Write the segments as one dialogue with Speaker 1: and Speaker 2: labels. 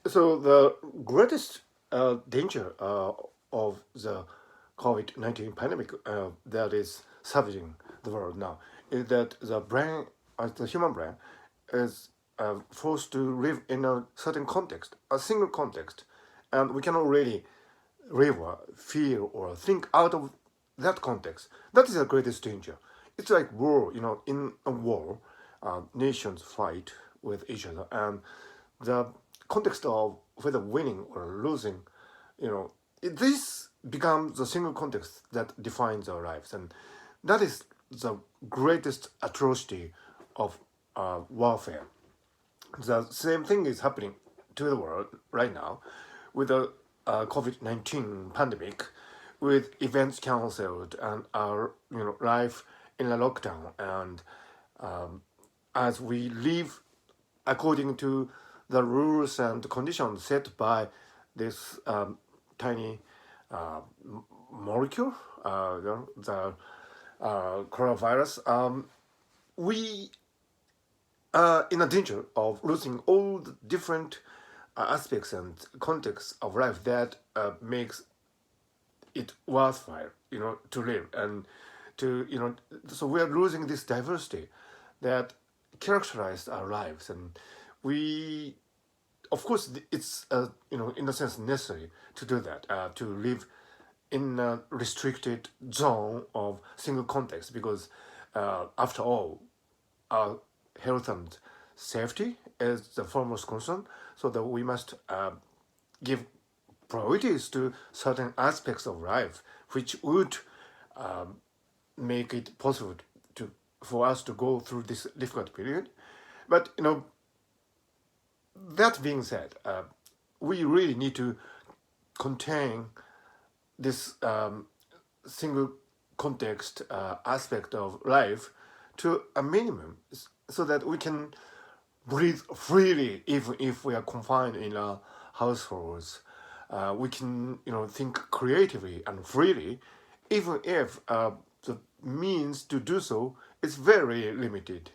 Speaker 1: So the greatest danger of the COVID-19 pandemic that is savaging the world now is that the brain, the human brain, is forced to live in a certain context, a single context, and we cannot really live or feel or think out of that context. That is the greatest danger. It's like war, in a war, nations fight with each other, and the context of whether winning or losing, this becomes the single context that defines our lives, and that is the greatest atrocity of warfare. The same thing is happening to the world right now with the COVID-19 pandemic, with events cancelled and our life in a lockdown, and as we live according to the rules and conditions set by this tiny uh, molecule, the coronavirus, we are in a danger of losing all the different aspects and contexts of life that makes it worthwhile, to live and to, so we are losing this diversity that characterized our lives, and we, of course, it's in a sense necessary to do that, to live in a restricted zone of single context, because after all, our health and safety is the foremost concern, so that we must give priorities to certain aspects of life which would make it possible to for us to go through this difficult period. But that being said, we really need to contain this single context aspect of life to a minimum, so that we can breathe freely even if we are confined in our households. We can think creatively and freely even if the means to do so is very limited.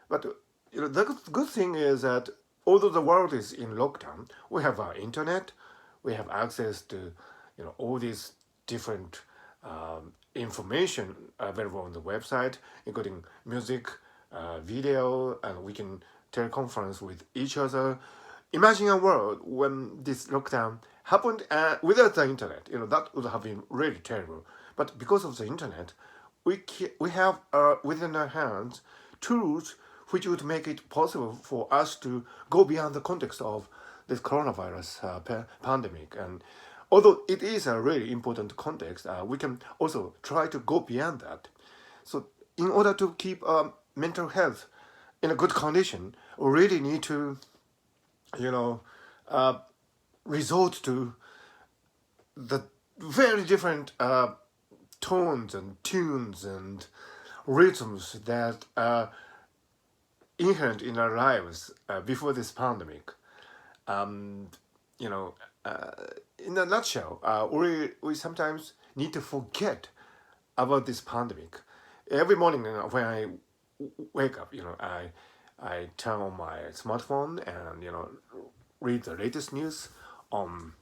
Speaker 1: But the good thing is that although the world is in lockdown, we have our internet, we have access to all these different information available on the website, including music, video, and we can teleconference with each other. Imagine a world when this lockdown happened without the internet. That would have been really terrible. But because of the internet, we have within our hands tools which would make it possible for us to go beyond the context of this coronavirus pandemic. And although it is a really important context, we can also try to go beyond that. So, in order to keep mental health in a good condition, we really need to, you know, uh, resort to the very different tones and tunes and rhythms that are inherent in our lives before this pandemic. Um, you know, uh, in a nutshell, we sometimes need to forget about this pandemic. Every morning when I wake up, I turn on my smartphone and read the latest news on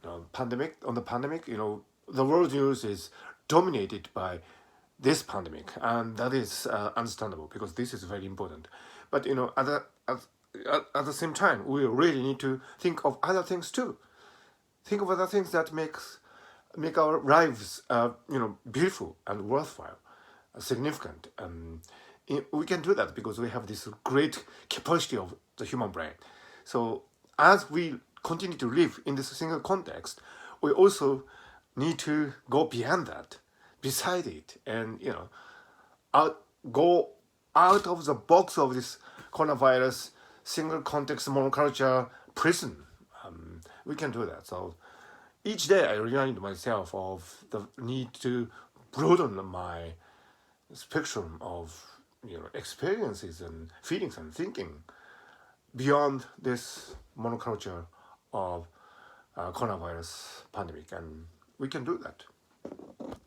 Speaker 1: the pandemic. The world news is dominated by this pandemic, and that is understandable because this is very important. But at the same time, we really need to think of other things too. Think of other things that make our lives beautiful and worthwhile, significant. We can do that because we have this great capacity of the human brain. So as we continue to live in this single context, we also need to go beyond that, beside it, and out go out of the box of this coronavirus single context monoculture prison. We can do that. So each day I remind myself of the need to broaden my spectrum of experiences and feelings and thinking beyond this monoculture of coronavirus pandemic, and we can do that.